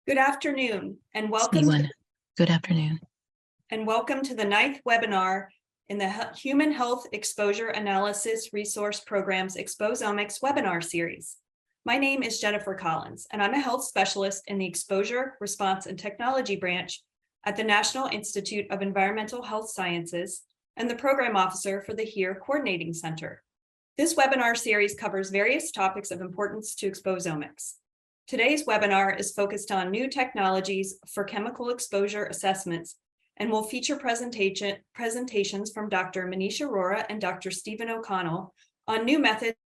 Good afternoon and welcome Good afternoon. to the ninth webinar in the Human Health Exposure Analysis Resource Program's Exposomics webinar series. My name is Jennifer Collins, and I'm a health specialist in the Exposure, Response, and Technology branch at the National Institute of Environmental Health Sciences and the Program Officer for the HHEAR Coordinating Center. This webinar series covers various topics of importance to exposomics. Today's webinar is focused on new technologies for chemical exposure assessments and will feature presentations from Dr. Manish Arora and Dr. Stephen O'Connell on new methods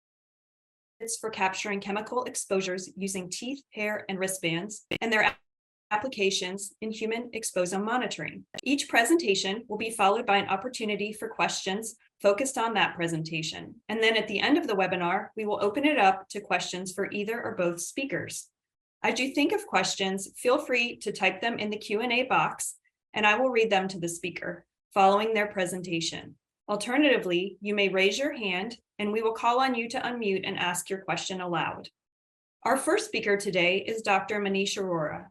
for capturing chemical exposures using teeth, hair, and wristbands and their applications in human exposome monitoring. Each presentation will be followed by an opportunity for questions focused on that presentation. And then at the end of the webinar, we will open it up to questions for either or both speakers. As you think of questions, feel free to type them in the Q&A box, and I will read them to the speaker following their presentation. Alternatively, you may raise your hand and we will call on you to unmute and ask your question aloud. Our first speaker today is Dr. Manish Arora.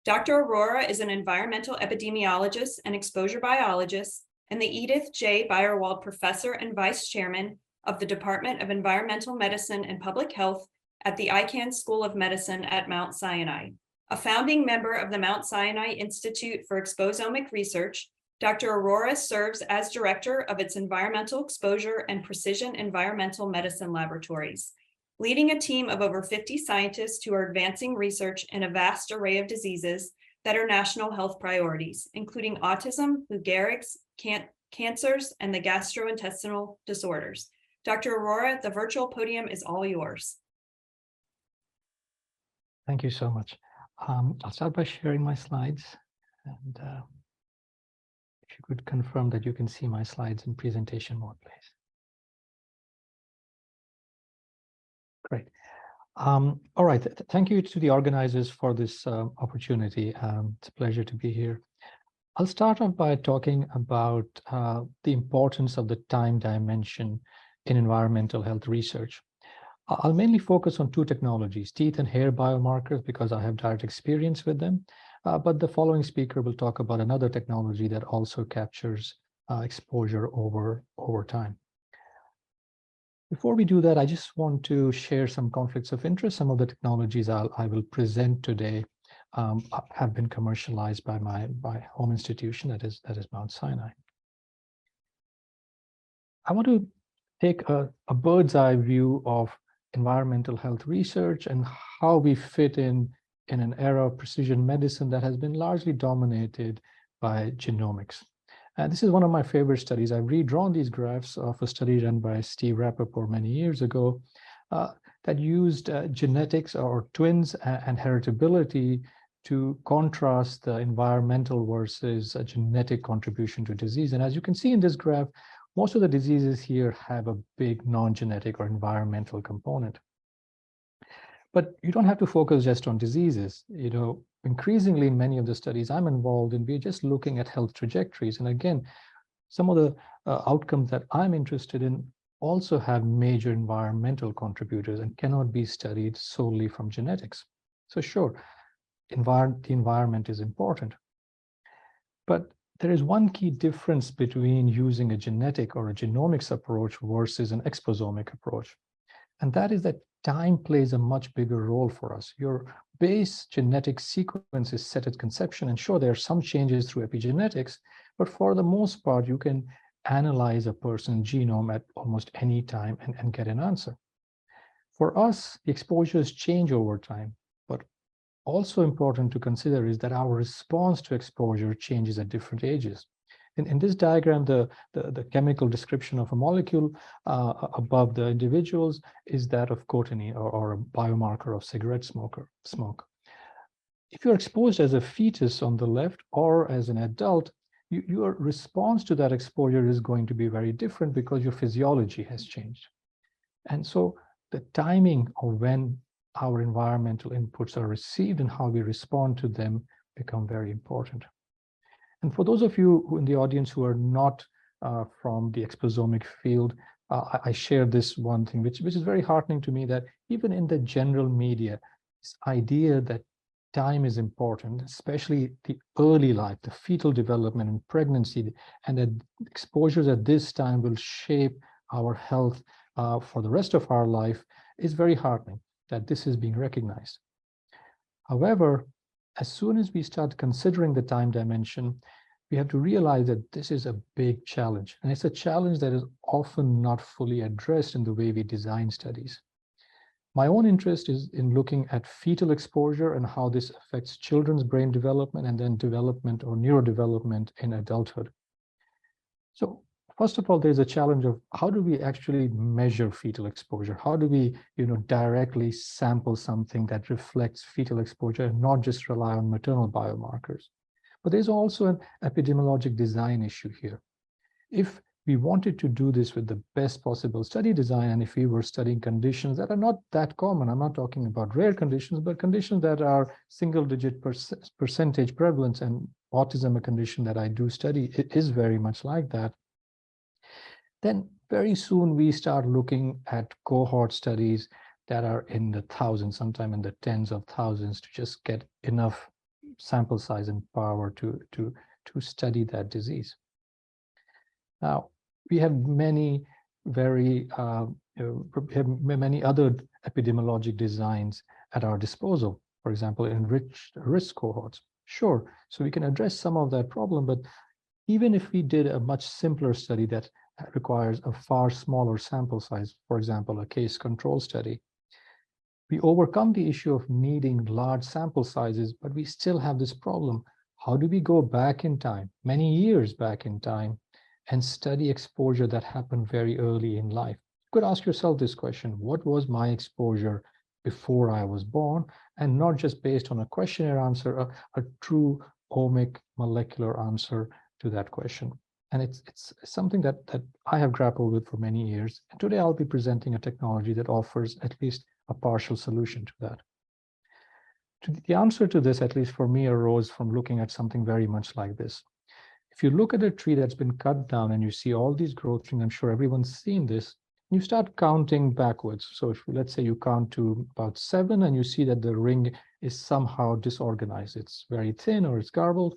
Dr. Arora is an environmental epidemiologist and exposure biologist and the Edith J. Beyerwald Professor and Vice Chairman of the Department of Environmental Medicine and Public Health at the Icahn School of Medicine at Mount Sinai. A founding member of the Mount Sinai Institute for Exposomic Research, Dr. Arora serves as director of its Environmental Exposure and Precision Environmental Medicine Laboratories, leading a team of over 50 scientists who are advancing research in a vast array of diseases that are national health priorities, including autism, Lou Gehrig's, cancers, and the gastrointestinal disorders. Dr. Arora, the virtual podium is all yours. Thank you so much. I'll start by sharing my slides, and if you could confirm that you can see my slides in presentation mode, please. Great. All right. Thank you to the organizers for this opportunity. It's a pleasure to be here. I'll start off by talking about the importance of the time dimension in environmental health research. I'll mainly focus on two technologies, teeth and hair biomarkers, because I have direct experience with them. But the following speaker will talk about another technology that also captures exposure over time. Before we do that, I just want to share some conflicts of interest. Some of the technologies I will present today have been commercialized by my home institution, that is Mount Sinai. I want to take a bird's eye view of environmental health research and how we fit in an era of precision medicine that has been largely dominated by genomics. This is one of my favorite studies. I've redrawn these graphs of a study done by Steve Rappaport many years ago that used genetics or twins and heritability to contrast the environmental versus a genetic contribution to disease. And as you can see in this graph, most of the diseases here have a big non-genetic or environmental component. But you don't have to focus just on diseases. You know, increasingly, many of the studies I'm involved in, we're just looking at health trajectories. And again, some of the outcomes that I'm interested in also have major environmental contributors and cannot be studied solely from genetics. So sure, the environment is important. But there is one key difference between using a genetic or a genomics approach versus an exposomic approach. And that is that time plays a much bigger role for us. Your base genetic sequence is set at conception, and sure, there are some changes through epigenetics, but for the most part, you can analyze a person's genome at almost any time and get an answer. For us, the exposures change over time, but also important to consider is that our response to exposure changes at different ages. In this diagram, the chemical description of a molecule above the individuals is that of cotinine or a biomarker of cigarette smoke. If you're exposed as a fetus on the left or as an adult, your response to that exposure is going to be very different because your physiology has changed. And so the timing of when our environmental inputs are received and how we respond to them become very important. And for those of you in the audience who are not from the exposomic field, I share this one thing, which is very heartening to me, that even in the general media, this idea that time is important, especially the early life, the fetal development and pregnancy, and that exposures at this time will shape our health for the rest of our life, is very heartening that this is being recognized. However, as soon as we start considering the time dimension, we have to realize that this is a big challenge, and it's a challenge that is often not fully addressed in the way we design studies. My own interest is in looking at fetal exposure and how this affects children's brain development and then development or neurodevelopment in adulthood. So first of all, there's a challenge of how do we actually measure fetal exposure? How do we, directly sample something that reflects fetal exposure and not just rely on maternal biomarkers? But there's also an epidemiologic design issue here. If we wanted to do this with the best possible study design, and if we were studying conditions that are not that common, I'm not talking about rare conditions, but conditions that are single-digit percentage prevalence, and autism, a condition that I do study, it is very much like that, then very soon we start looking at cohort studies that are in the thousands, sometimes in the tens of thousands, to just get enough sample size and power to study that disease. Now, we have many many other epidemiologic designs at our disposal. For example, enriched risk cohorts. Sure, so we can address some of that problem, but even if we did a much simpler study that requires a far smaller sample size, for example, a case control study, we overcome the issue of needing large sample sizes, but we still have this problem. How do we go back in time, many years back in time, and study exposure that happened very early in life? You could ask yourself this question: what was my exposure before I was born? And not just based on a questionnaire answer, a true omic molecular answer to that question. And it's something that I have grappled with for many years. And today I'll be presenting a technology that offers at least a partial solution to that. The answer to this, at least for me, arose from looking at something very much like this. If you look at a tree that's been cut down and you see all these growth rings, I'm sure everyone's seen this, you start counting backwards. So if let's say you count to about 7 and you see that the ring is somehow disorganized, it's very thin or it's garbled,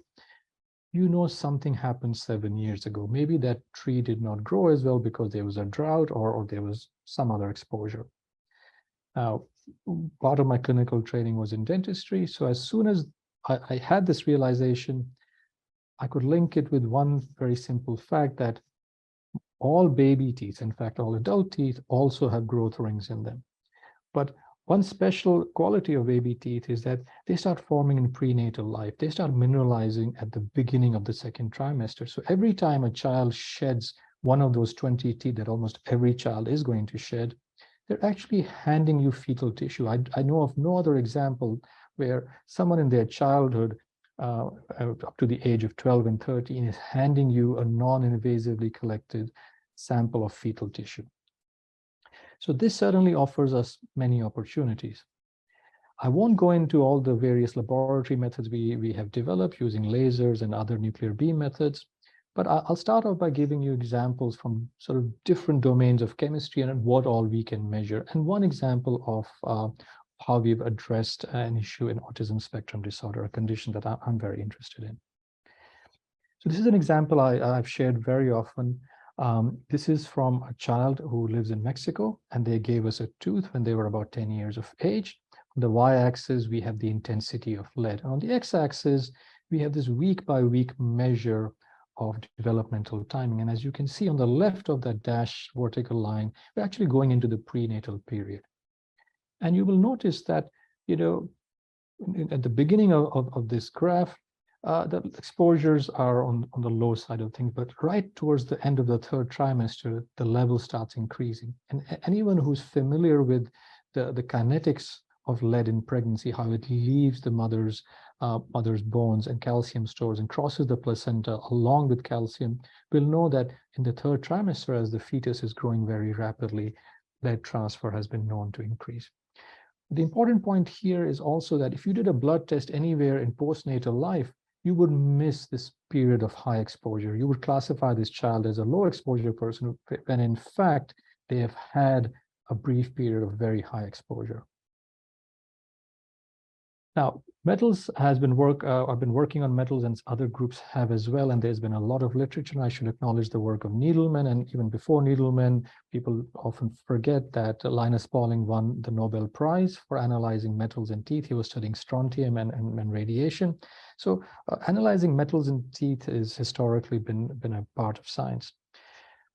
you know something happened 7 years ago. Maybe that tree did not grow as well because there was a drought or there was some other exposure. Now, part of my clinical training was in dentistry. So as soon as I had this realization, I could link it with one very simple fact that all baby teeth, in fact, all adult teeth, also have growth rings in them. But one special quality of baby teeth is that they start forming in prenatal life. They start mineralizing at the beginning of the second trimester. So every time a child sheds one of those 20 teeth that almost every child is going to shed, they're actually handing you fetal tissue. I know of no other example where someone in their childhood up to the age of 12 and 13 is handing you a non-invasively collected sample of fetal tissue. So this certainly offers us many opportunities. I won't go into all the various laboratory methods we have developed using lasers and other nuclear beam methods, but I'll start off by giving you examples from sort of different domains of chemistry and what all we can measure. And one example of how we've addressed an issue in autism spectrum disorder, a condition that I'm very interested in. So this is an example I've shared very often. This is from a child who lives in Mexico, and they gave us a tooth when they were about 10 years of age. On the y-axis, we have the intensity of lead. And on the x-axis, we have this week-by-week measure of developmental timing. And as you can see on the left of that dashed vertical line, we're actually going into the prenatal period. And you will notice that, at the beginning of this graph, the exposures are on the low side of things, but right towards the end of the third trimester, the level starts increasing. And anyone who's familiar with the kinetics of lead in pregnancy, how it leaves the mother's bones and calcium stores and crosses the placenta along with calcium, will know that in the third trimester, as the fetus is growing very rapidly, lead transfer has been known to increase. The important point here is also that if you did a blood test anywhere in postnatal life, you would miss this period of high exposure. You would classify this child as a low exposure person when in fact they have had a brief period of very high exposure. Now, metals has been I've been working on metals, and other groups have as well. And there's been a lot of literature. And I should acknowledge the work of Needleman, and even before Needleman, people often forget that Linus Pauling won the Nobel Prize for analyzing metals in teeth. He was studying strontium and radiation. So analyzing metals in teeth has historically been a part of science.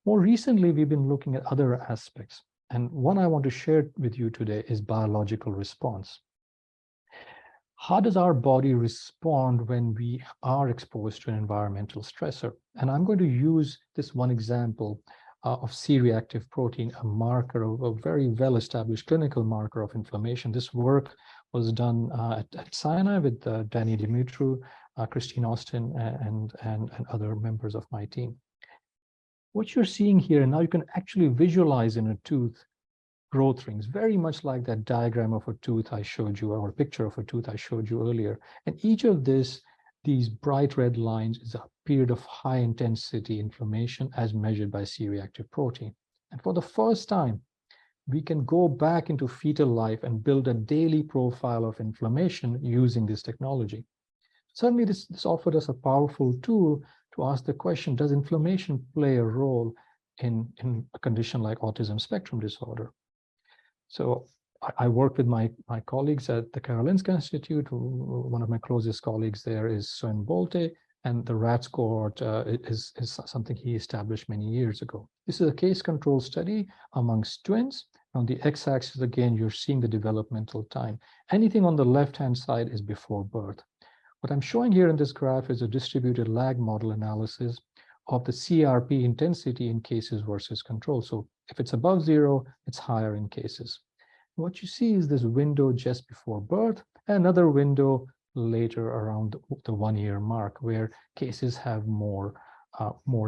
More recently, we've been looking at other aspects. And one I want to share with you today is biological response. How does our body respond when we are exposed to an environmental stressor? And I'm going to use this one example of C-reactive protein, a marker of a very well-established clinical marker of inflammation. This work was done at Sinai with Danny Dimitru, Christine Austin, and other members of my team. What you're seeing here, and now you can actually visualize in a tooth growth rings, very much like that diagram of a tooth I showed you, or a picture of a tooth I showed you earlier. And each of these bright red lines is a period of high intensity inflammation as measured by C-reactive protein. And for the first time, we can go back into fetal life and build a daily profile of inflammation using this technology. Certainly, this offered us a powerful tool to ask the question, does inflammation play a role in a condition like autism spectrum disorder? So I work with my colleagues at the Karolinska Institute. One of my closest colleagues there is Sven Bolte, and the RATS cohort is something he established many years ago. This is a case control study amongst twins. On the x-axis, again, you're seeing the developmental time. Anything on the left-hand side is before birth. What I'm showing here in this graph is a distributed lag model analysis of the CRP intensity in cases versus control. So if it's above 0, it's higher in cases. What you see is this window just before birth, and another window later around the 1-year mark, where cases have more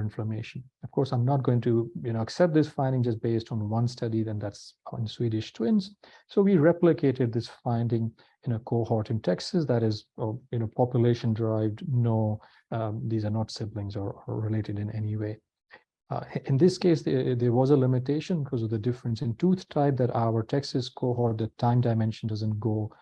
inflammation. Of course, I'm not going to accept this finding just based on one study, then that's on Swedish twins. So we replicated this finding in a cohort in Texas that is population derived. No, these are not siblings or related in any way. In this case, there was a limitation because of the difference in tooth type, that our Texas cohort, the time dimension doesn't go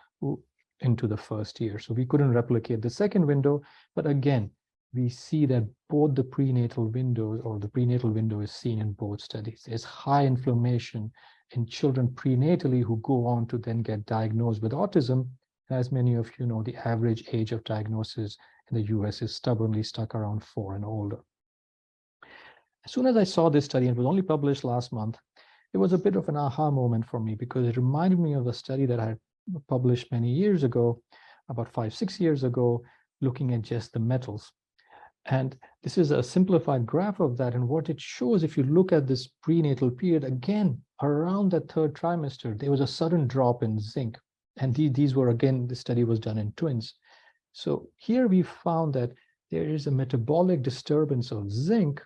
into the first year. So we couldn't replicate the second window. But again, we see that both the prenatal windows, or the prenatal window, is seen in both studies. There's high inflammation in children prenatally who go on to then get diagnosed with autism. As many of you know, the average age of diagnosis in the US is stubbornly stuck around 4 and older. As soon as I saw this study, and it was only published last month, it was a bit of an aha moment for me, because it reminded me of a study that I had published many years ago, about 5-6 years ago, looking at just the metals. And this is a simplified graph of that. And what it shows, if you look at this prenatal period, again, around the 3rd trimester, there was a sudden drop in zinc. And these were, again, the study was done in twins. So here we found that there is a metabolic disturbance of zinc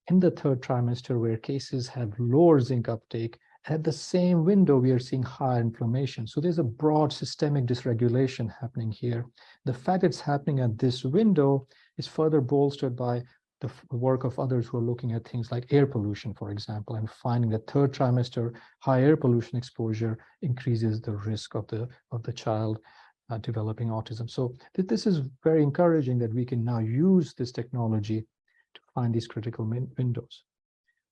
in the 3rd trimester, where cases have lower zinc uptake. At the same window, we are seeing high inflammation. So there's a broad systemic dysregulation happening here. The fact it's happening at this window is further bolstered by the work of others who are looking at things like air pollution, for example, and finding that 3rd trimester high air pollution exposure increases the risk of the child developing autism. So this is very encouraging that we can now use this technology to find these critical windows.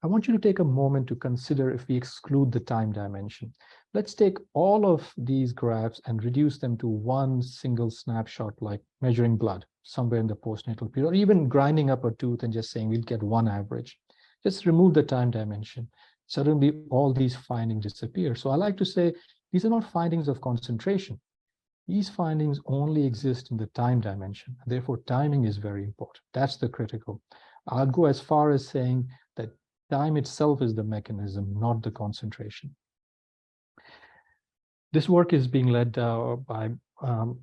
I want you to take a moment to consider if we exclude the time dimension. Let's take all of these graphs and reduce them to one single snapshot, like measuring blood somewhere in the postnatal period, or even grinding up a tooth and just saying we'll get one average. Just remove the time dimension. Suddenly, all these findings disappear. So I like to say these are not findings of concentration. These findings only exist in the time dimension. Therefore, timing is very important. That's the critical. I'll go as far as saying that time itself is the mechanism, not the concentration. This work is being led by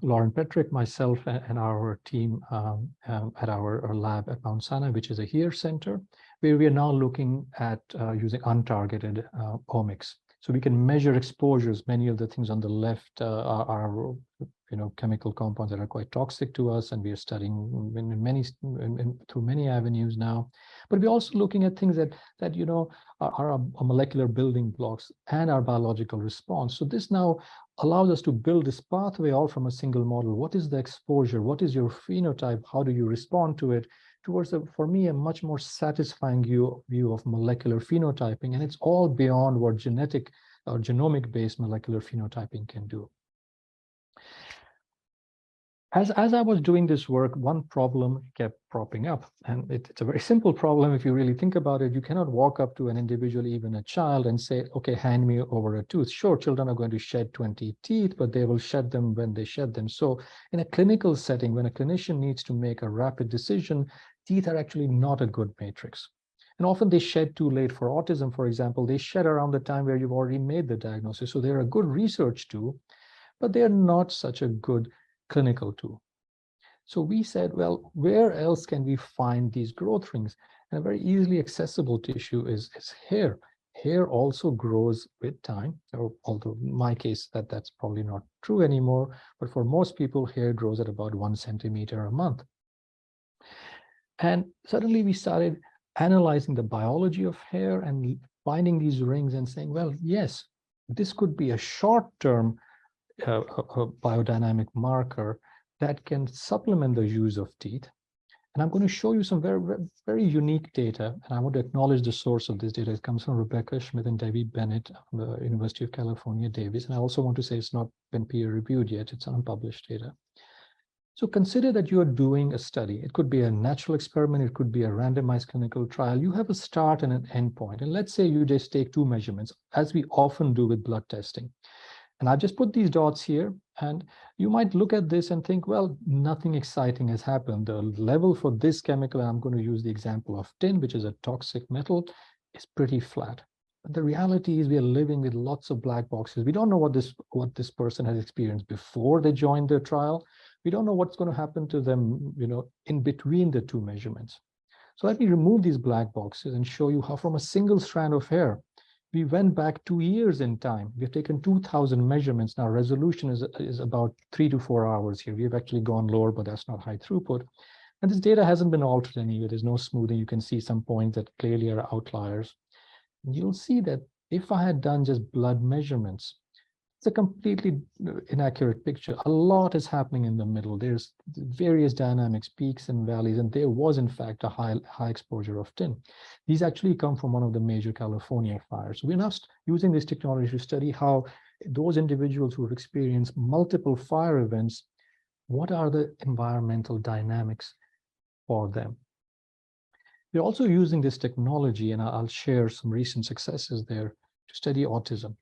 Lauren Petrick, myself, and our team at our lab at Mount Sinai, which is a HHEAR center, where we are now looking at using untargeted omics. So we can measure exposures. Many of the things on the left are chemical compounds that are quite toxic to us, and we are studying through many avenues now. But we're also looking at things that are molecular building blocks and our biological response. So this now allows us to build this pathway all from a single model. What is the exposure? What is your phenotype? How do you respond to it? Towards, for me, a much more satisfying view of molecular phenotyping. And it's all beyond what genetic or genomic-based molecular phenotyping can do. As I was doing this work, one problem kept propping up, and it's a very simple problem if you really think about it. You cannot walk up to an individual, even a child, and say, okay, hand me over a tooth. Sure, children are going to shed 20 teeth, but they will shed them when they shed them. So in a clinical setting, when a clinician needs to make a rapid decision, teeth are actually not a good matrix. And often they shed too late. For autism, for example, they shed around the time where you've already made the diagnosis. So they're a good research tool, but they're not such a good clinical tool. So we said, well, where else can we find these growth rings? And a very easily accessible tissue is hair. Hair also grows with time, or although in my case that's probably not true anymore, but for most people, hair grows at about 1 centimeter a month. And suddenly we started analyzing the biology of hair and finding these rings and saying, well, yes, this could be a short-term biodynamic marker that can supplement the use of teeth. And I'm going to show you some very, very unique data. And I want to acknowledge the source of this data. It comes from Rebecca Schmidt and Debbie Bennett from the University of California, Davis. And I also want to say it's not been peer-reviewed yet. It's unpublished data. So consider that you are doing a study. It could be a natural experiment. It could be a randomized clinical trial. You have a start and an end point. And let's say you just take 2 measurements, as we often do with blood testing. And I've just put these dots here, and you might look at this and think, well, nothing exciting has happened. The level for this chemical, and I'm going to use the example of tin, which is a toxic metal, is pretty flat. But the reality is we are living with lots of black boxes. We don't know what this person has experienced before they joined the trial. We don't know what's going to happen to them, in between the 2 measurements. So let me remove these black boxes and show you how from a single strand of hair, we went back 2 years in time. We've taken 2,000 measurements. Now, resolution is about 3 to 4 hours here. We've actually gone lower, but that's not high throughput. And this data hasn't been altered anyway. There's no smoothing. You can see some points that clearly are outliers. And you'll see that if I had done just blood measurements, it's a completely inaccurate picture. A lot is happening in the middle. There's various dynamics, peaks and valleys, and there was, in fact, a high exposure of tin. These actually come from one of the major California fires. So we're now using this technology to study how those individuals who have experienced multiple fire events, what are the environmental dynamics for them? We're also using this technology, and I'll share some recent successes there, to study autism.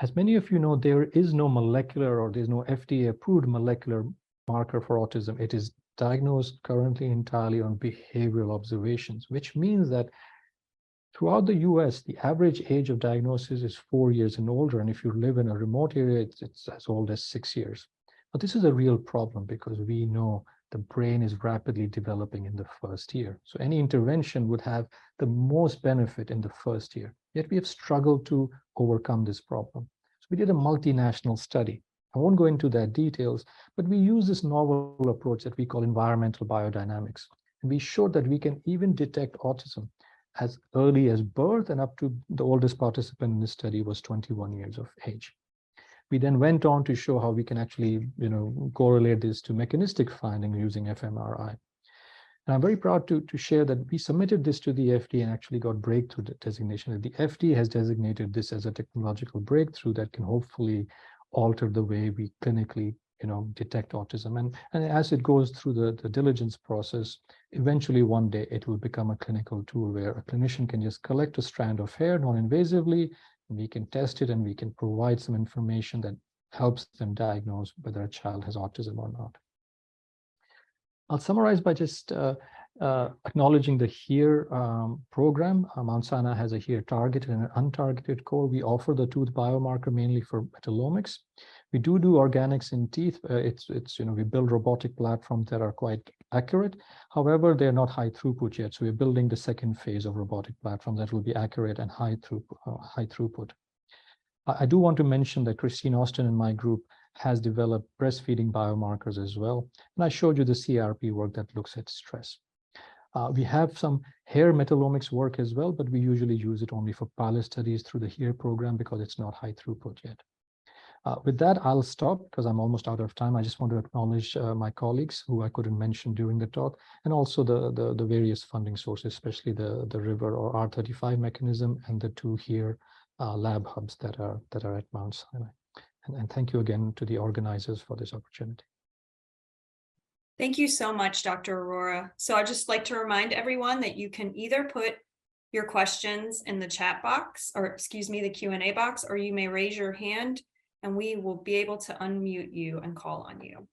As many of you know, there is no molecular, or there's no FDA-approved molecular marker for autism. It is diagnosed currently entirely on behavioral observations, which means that throughout the US, the average age of diagnosis is 4 years and older. And if you live in a remote area, it's as old as 6 years. But this is a real problem because we know the brain is rapidly developing in the first year. So any intervention would have the most benefit in the first year. Yet we have struggled to overcome this problem. So we did a multinational study. I won't go into that details, but we use this novel approach that we call environmental biodynamics. And we showed that we can even detect autism as early as birth, and up to the oldest participant in this study was 21 years of age. We then went on to show how we can actually, correlate this to mechanistic finding using fMRI. And I'm very proud to share that we submitted this to the FDA and actually got breakthrough designation. The FDA has designated this as a technological breakthrough that can hopefully alter the way we clinically, detect autism. And as it goes through the diligence process, eventually one day it will become a clinical tool where a clinician can just collect a strand of hair non-invasively, and we can test it and we can provide some information that helps them diagnose whether a child has autism or not. I'll summarize by just acknowledging the HEAR program. Mount Sinai has a HEAR targeted and an untargeted core. We offer the tooth biomarker mainly for metallomics. We do organics in teeth. We build robotic platforms that are quite accurate. However, they're not high throughput yet. So we're building the second phase of robotic platforms that will be accurate and high throughput. I do want to mention that Christine Austin and my group has developed breastfeeding biomarkers as well. And I showed you the CRP work that looks at stress. We have some hair metallomics work as well, but we usually use it only for pilot studies through the HEAR program because it's not high throughput yet. With that, I'll stop because I'm almost out of time. I just want to acknowledge my colleagues who I couldn't mention during the talk, and also the various funding sources, especially the RIVER or R35 mechanism and the two HHEAR lab hubs that are at Mount Sinai. And thank you again to the organizers for this opportunity. Thank you so much, Dr. Aurora. So I'd just like to remind everyone that you can either put your questions in the chat box, or excuse me, the Q&A box, or you may raise your hand and we will be able to unmute you and call on you.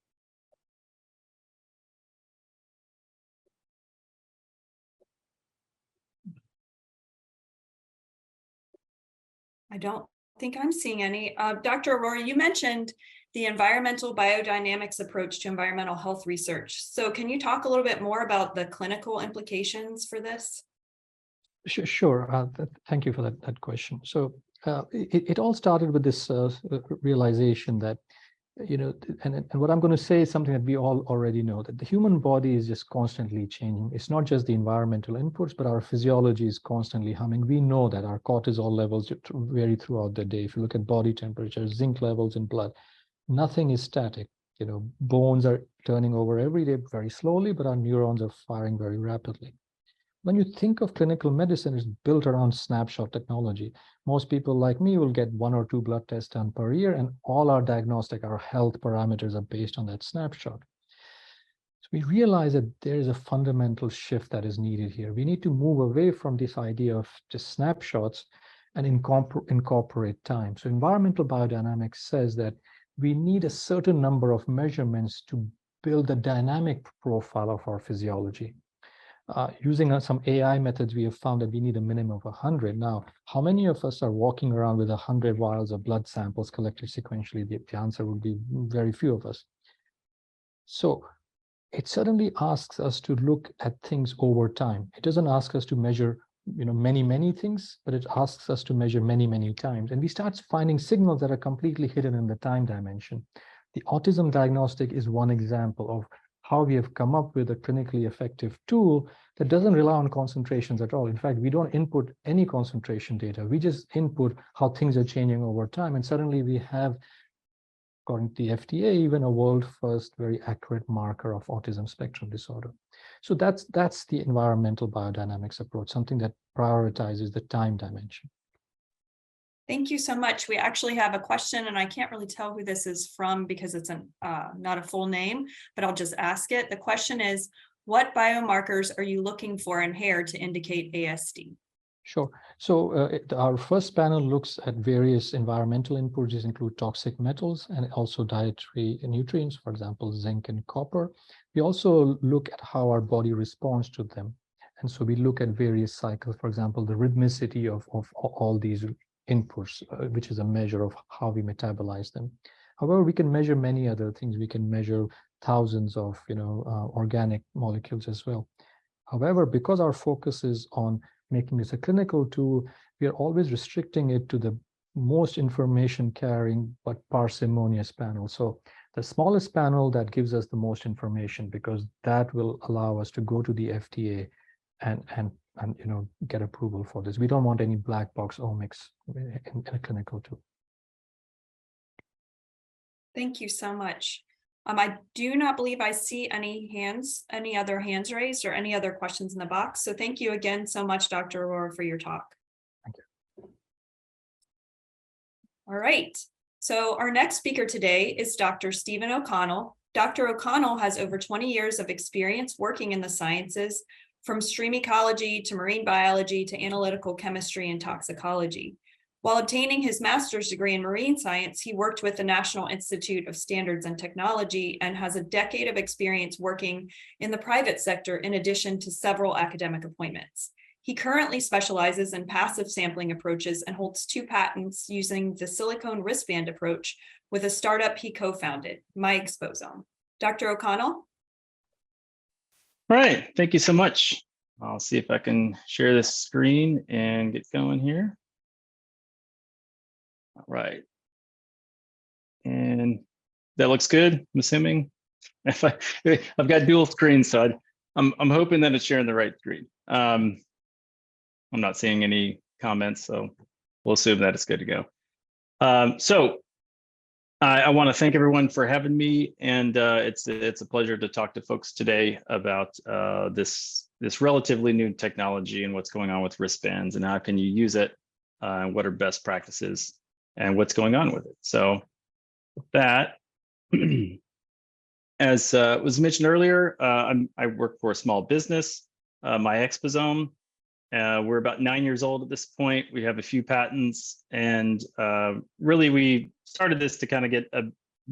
I don't think I'm seeing any. Dr. Aurora, you mentioned the environmental biodynamics approach to environmental health research. So can you talk a little bit more about the clinical implications for this? Sure. Thank you for that question. So it all started with this realization that, and what I'm going to say is something that we all already know, that the human body is just constantly changing. It's not just the environmental inputs, but our physiology is constantly humming. We know that our cortisol levels vary throughout the day. If you look at body temperature, zinc levels in blood, nothing is static. Bones are turning over every day very slowly, but our neurons are firing very rapidly. When you think of clinical medicine, it's built around snapshot technology. Most people like me will get 1 or 2 blood tests done per year, and all our diagnostic, our health parameters are based on that snapshot. So we realize that there is a fundamental shift that is needed here. We need to move away from this idea of just snapshots and incorporate time. So environmental biodynamics says that we need a certain number of measurements to build a dynamic profile of our physiology. Using some AI methods, we have found that we need a minimum of 100. Now, how many of us are walking around with 100 vials of blood samples collected sequentially? The answer would be very few of us. So it certainly asks us to look at things over time. It doesn't ask us to measure many things, but it asks us to measure many times. And we start finding signals that are completely hidden in the time dimension. The autism diagnostic is one example of how we have come up with a clinically effective tool that doesn't rely on concentrations at all. In fact, we don't input any concentration data. We just input how things are changing over time. And suddenly we have, according to the FDA, even a world first very accurate marker of autism spectrum disorder. So that's the environmental biodynamics approach, something that prioritizes the time dimension. Thank you so much. We actually have a question, and I can't really tell who this is from because it's not a full name, but I'll just ask it. The question is, what biomarkers are you looking for in hair to indicate ASD? Sure. So our first panel looks at various environmental inputs. These include toxic metals and also dietary nutrients, for example, zinc and copper. We also look at how our body responds to them. And so we look at various cycles, for example, the rhythmicity of all these inputs, which is a measure of how we metabolize them. However, we can measure many other things. We can measure thousands of organic molecules as well. However, because our focus is on making this a clinical tool, we are always restricting it to the most information carrying but parsimonious panel. So the smallest panel that gives us the most information, because that will allow us to go to the FDA and get approval for this. We don't want any black box omics in a clinical tool. Thank you so much. I do not believe I see any other hands raised or any other questions in the box. So thank you again so much, Dr. Aurora, for your talk. Thank you. All right. So our next speaker today is Dr. Stephen O'Connell. Dr. O'Connell has over 20 years of experience working in the sciences, from stream ecology to marine biology to analytical chemistry and toxicology. While obtaining his master's degree in marine science, he worked with the National Institute of Standards and Technology and has a decade of experience working in the private sector in addition to several academic appointments. He currently specializes in passive sampling approaches and holds 2 patents using the silicone wristband approach with a startup he co-founded, exposome. Dr. O'Connell? All right, thank you so much. I'll see if I can share this screen and get going here. All right. And that looks good, I'm assuming. I've got dual screens, so I'm hoping that it's sharing the right screen. I'm not seeing any comments, so we'll assume that it's good to go. So I want to thank everyone for having me, and it's a pleasure to talk to folks today about this relatively new technology and what's going on with wristbands and how can you use it, and what are best practices and what's going on with it. So with that, as was mentioned earlier, I work for a small business, my exposome. We're about 9 years old at this point. We have a few patents, and really we started this to kind of get a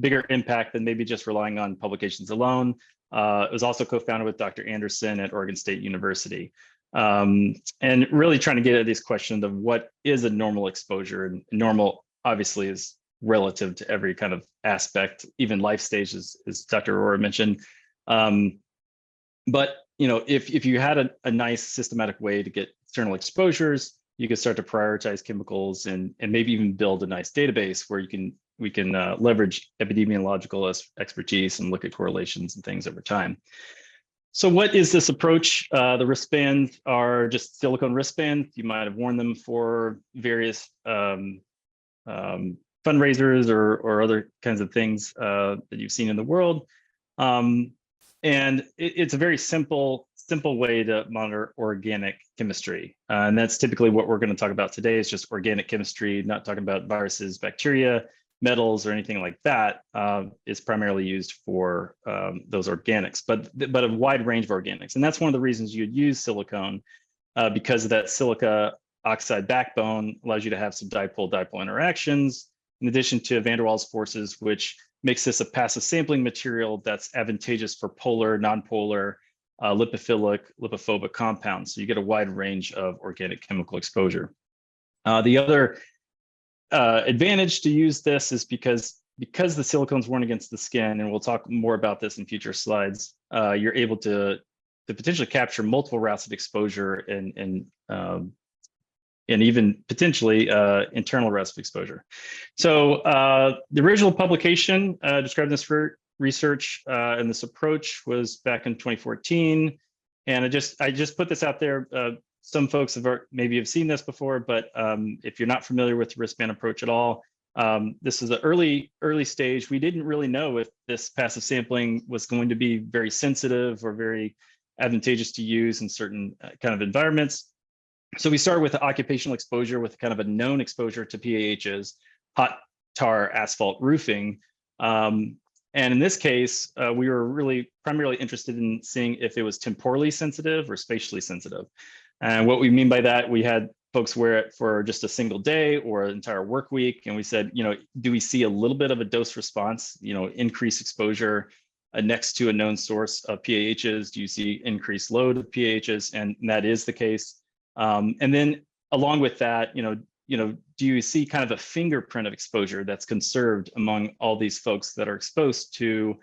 bigger impact than maybe just relying on publications alone. It was also co-founded with Dr. Anderson at Oregon State University. And really trying to get at these questions of what is a normal exposure, and normal obviously is relative to every kind of aspect, even life stages, as Dr. Aurora mentioned. But if you had a nice systematic way to get external exposures, you could start to prioritize chemicals and maybe even build a nice database where we can leverage epidemiological expertise and look at correlations and things over time. So what is this approach? The wristbands are just silicone wristbands. You might have worn them for various fundraisers or other kinds of things that you've seen in the world. And it's a very simple way to monitor organic chemistry. And that's typically what we're going to talk about today, is just organic chemistry, not talking about viruses, bacteria, metals, or anything like that. It's primarily used for those organics, but a wide range of organics. And that's one of the reasons you'd use silicone, because of that silica oxide backbone allows you to have some dipole-dipole interactions, in addition to van der Waals forces, which makes this a passive sampling material that's advantageous for polar, nonpolar, lipophilic, lipophobic compounds. So you get a wide range of organic chemical exposure. The other advantage to use this is because the silicone's worn against the skin, and we'll talk more about this in future slides, you're able to potentially capture multiple routes of exposure and even potentially internal routes of exposure. So the original publication describing this research and this approach was back in 2014. And I just put this out there. Some folks maybe have seen this before, but if you're not familiar with the wristband approach at all, this is an early stage. We didn't really know if this passive sampling was going to be very sensitive or very advantageous to use in certain kind of environments. So we started with the occupational exposure with kind of a known exposure to PAHs, hot tar asphalt roofing. And in this case, we were really primarily interested in seeing if it was temporally sensitive or spatially sensitive. And what we mean by that, we had folks wear it for just a single day or an entire work week. And we said, do we see a little bit of a dose response, increased exposure next to a known source of PAHs? Do you see increased load of PAHs? And that is the case. And then along with that, do you see kind of a fingerprint of exposure that's conserved among all these folks that are exposed to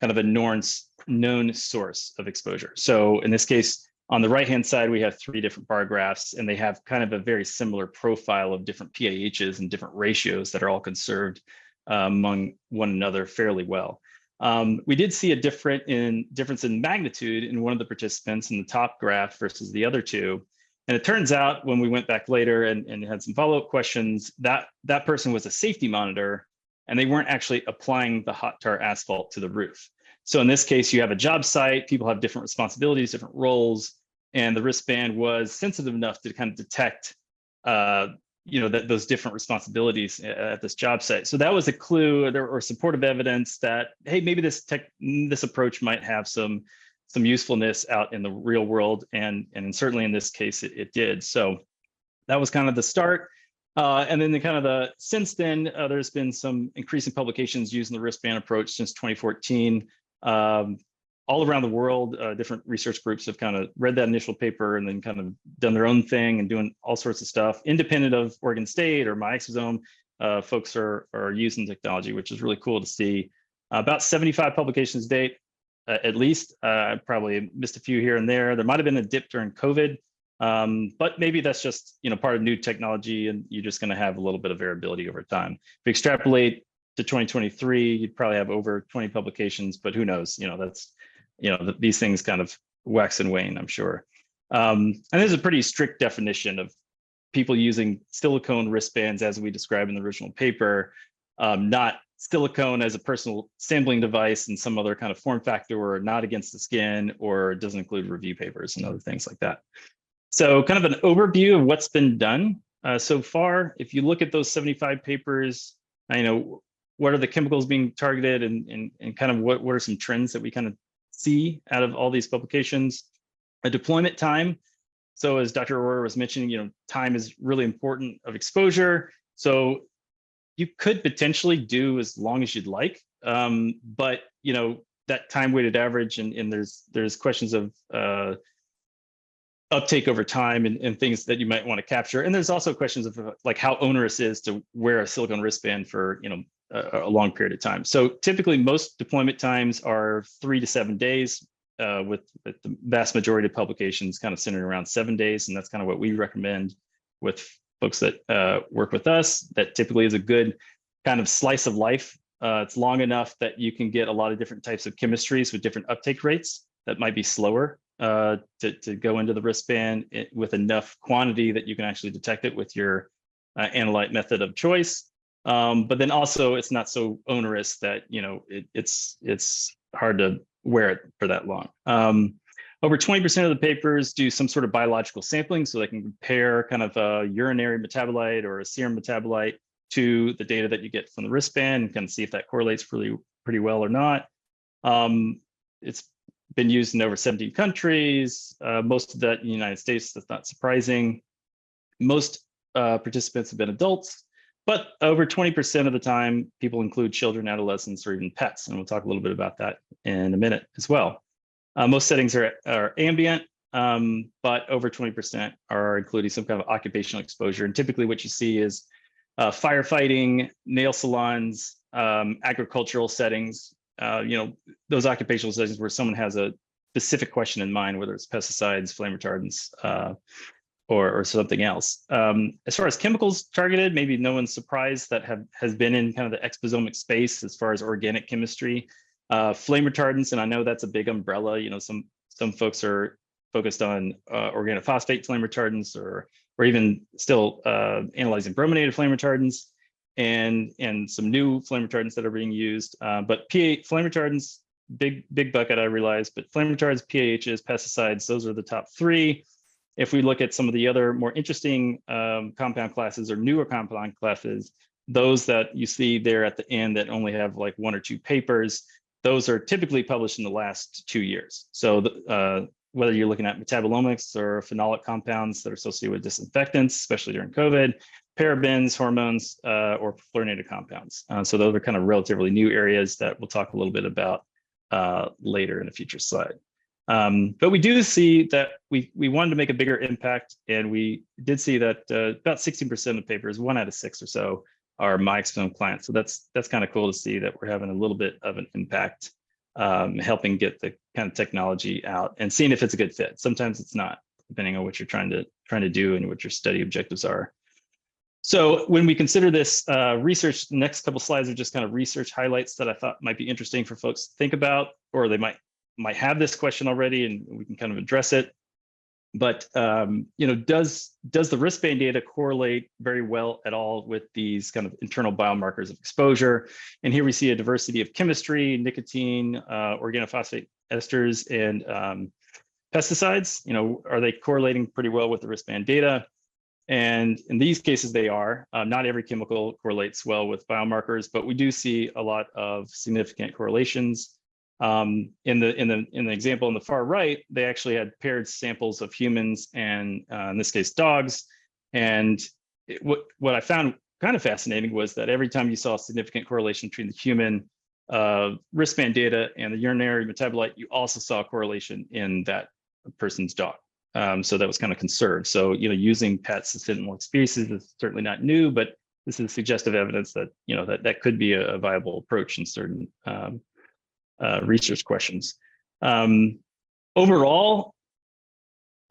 kind of a known source of exposure? So in this case, on the right-hand side, we have 3 different bar graphs, and they have kind of a very similar profile of different PAHs and different ratios that are all conserved among one another fairly well. We did see a difference in magnitude in one of the participants in the top graph versus the other 2. And it turns out when we went back later and had some follow-up questions, that person was a safety monitor, and they weren't actually applying the hot tar asphalt to the roof. So in this case, you have a job site, people have different responsibilities, different roles, and the wristband was sensitive enough to kind of detect those different responsibilities at this job site. So that was a clue or supportive evidence that, hey, maybe this approach might have some usefulness out in the real world, and certainly in this case it did. So that was kind of the start, and then since then there's been some increasing publications using the wristband approach since 2014. All around the world, different research groups have kind of read that initial paper and then kind of done their own thing and doing all sorts of stuff independent of Oregon State or my exosome. Folks are using technology, which is really cool to see. About 75 publications to date. At least. I probably missed a few here and there. There might have been a dip during COVID, but maybe that's just part of new technology, and you're just going to have a little bit of variability over time. If you extrapolate to 2023, you'd probably have over 20 publications, but who knows? That's these things kind of wax and wane, I'm sure. And there's a pretty strict definition of people using silicone wristbands, as we described in the original paper, not silicone as a personal sampling device and some other kind of form factor, or not against the skin, or doesn't include review papers and other things like that. So kind of an overview of what's been done so far. If you look at those 75 papers, what are the chemicals being targeted, and kind of what are some trends that we kind of see out of all these publications. A deployment time. So as Dr. Aurora was mentioning, time is really important of exposure. So you could potentially do as long as you'd like, but that time weighted average, and there's questions of uptake over time and things that you might want to capture. And there's also questions of like how onerous it is to wear a silicone wristband for a long period of time. So typically most deployment times are 3 to 7 days, with the vast majority of publications kind of centered around 7 days. And that's kind of what we recommend with folks that work with us. That typically is a good kind of slice of life. It's long enough that you can get a lot of different types of chemistries with different uptake rates that might be slower to go into the wristband with enough quantity that you can actually detect it with your analyte method of choice. But then also it's not so onerous that it's hard to wear it for that long. Over 20% of the papers do some sort of biological sampling, so they can compare kind of a urinary metabolite or a serum metabolite to the data that you get from the wristband and kind of see if that correlates pretty well or not. It's been used in over 17 countries, most of that in the United States. That's not surprising. Most participants have been adults, but over 20% of the time, people include children, adolescents, or even pets. And we'll talk a little bit about that in a minute as well. Most settings are ambient, but over 20% are including some kind of occupational exposure. And typically what you see is firefighting, nail salons, agricultural settings, those occupational settings where someone has a specific question in mind, whether it's pesticides, flame retardants, or something else. As far as chemicals targeted, maybe no one's surprised that has been in kind of the exposomic space as far as organic chemistry. Flame retardants, and I know that's a big umbrella. Some folks are focused on organophosphate flame retardants, or even still analyzing brominated flame retardants, and some new flame retardants that are being used. But flame retardants, big bucket, I realize, but flame retardants, PAHs, pesticides, those are the top three. If we look at some of the other more interesting compound classes or newer compound classes, those that you see there at the end that only have like 1 or 2 papers, those are typically published in the last 2 years. So whether you're looking at metabolomics or phenolic compounds that are associated with disinfectants, especially during COVID, parabens, hormones, or fluorinated compounds. So those are kind of relatively new areas that we'll talk a little bit about later in a future slide. But we do see that we wanted to make a bigger impact, and we did see that about 16% of papers, 1 out of 6 or so, are my exposome clients. So that's kind of cool to see that we're having a little bit of an impact, helping get the kind of technology out and seeing if it's a good fit. Sometimes it's not, depending on what you're trying to do and what your study objectives are. So when we consider this research, the next couple slides are just kind of research highlights that I thought might be interesting for folks to think about, or they might have this question already and we can kind of address it. But does the wristband data correlate very well at all with these kind of internal biomarkers of exposure? And here we see a diversity of chemistry, nicotine, organophosphate esters, and pesticides. Are they correlating pretty well with the wristband data? And in these cases, they are. Not every chemical correlates well with biomarkers, but we do see a lot of significant correlations. In the example on the far right, they actually had paired samples of humans and in this case dogs. And what I found kind of fascinating was that every time you saw a significant correlation between the human wristband data and the urinary metabolite, you also saw a correlation in that person's dog. So that was kind of conserved. So using pets as synthetic species is certainly not new, but this is suggestive evidence that that could be a viable approach in certain research questions. Overall,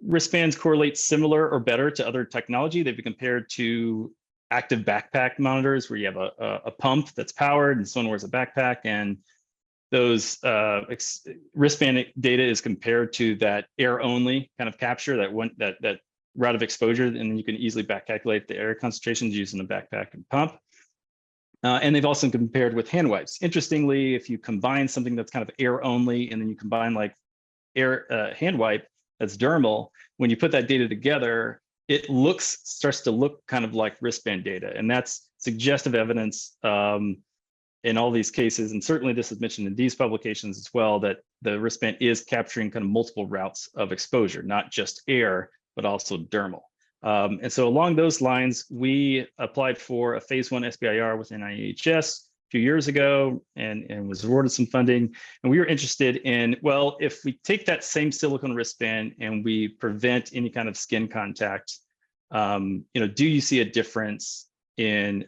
wristbands correlate similar or better to other technology. They've been compared to active backpack monitors, where you have a pump that's powered and someone wears a backpack, and those wristband data is compared to that air only kind of capture, that route of exposure, and then you can easily back calculate the air concentrations using the backpack and pump. And they've also compared with hand wipes. Interestingly, if you combine something that's kind of air only, and then you combine like hand wipe that's dermal, when you put that data together, it starts to look kind of like wristband data. And that's suggestive evidence in all these cases. And certainly this is mentioned in these publications as well, that the wristband is capturing kind of multiple routes of exposure, not just air, but also dermal. And so along those lines, we applied for a phase 1 SBIR with NIHS a few years ago and was awarded some funding. And we were interested in, well, if we take that same silicone wristband and we prevent any kind of skin contact, do you see a difference in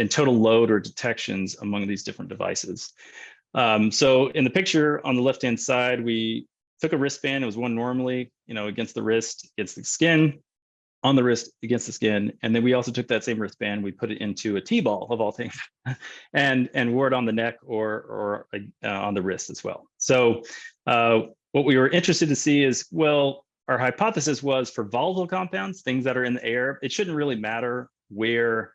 total load or detections among these different devices? So in the picture on the left-hand side, we took a wristband. It was one normally, against the wrist, against the skin, on the wrist, against the skin. And then we also took that same wristband, we put it into a T-ball of all things, and wore it on the neck or on the wrist as well. So what we were interested to see is, well, our hypothesis was for volatile compounds, things that are in the air, it shouldn't really matter where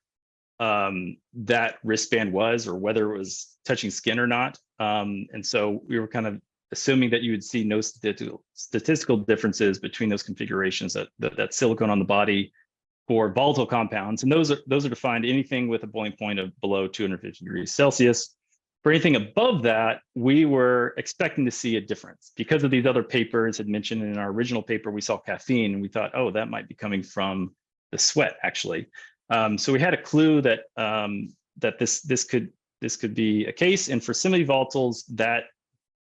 that wristband was or whether it was touching skin or not. And so we were kind of assuming that you would see no statistical differences between those configurations, that silicone on the body for volatile compounds. And those are defined anything with a boiling point of below 250 degrees Celsius. For anything above that, we were expecting to see a difference. Because of these other papers had mentioned in our original paper, we saw caffeine and we thought, oh, that might be coming from the sweat actually. So we had a clue that that this could be a case. And for semi-volatiles,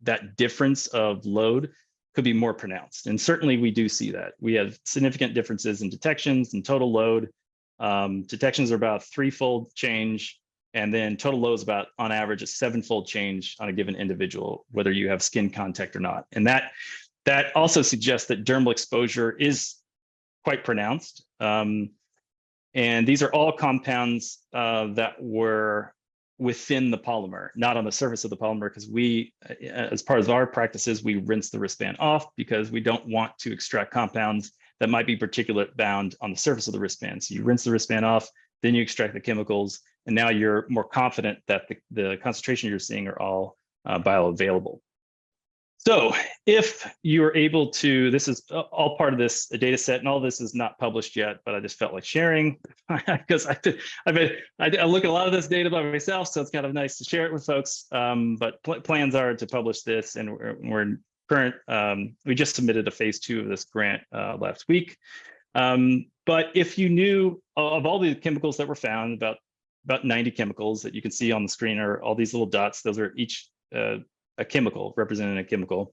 that difference of load could be more pronounced. And certainly we do see that. We have significant differences in detections and total load. Detections are about 3-fold change, and then total load is about, on average, a 7-fold change on a given individual, whether you have skin contact or not. And that also suggests that dermal exposure is quite pronounced. And these are all compounds that were within the polymer, not on the surface of the polymer, because we, as part of our practices, we rinse the wristband off because we don't want to extract compounds that might be particulate bound on the surface of the wristband. So you rinse the wristband off, then you extract the chemicals, and now you're more confident that the concentration you're seeing are all bioavailable. So if you're able to, this is all part of this data set, and all this is not published yet, but I just felt like sharing because I look at a lot of this data by myself, so it's kind of nice to share it with folks. But plans are to publish this, and we're in current, we just submitted a phase 2 of this grant last week. But if you knew of all the chemicals that were found, about 90 chemicals that you can see on the screen are all these little dots, those are each a chemical, representing a chemical.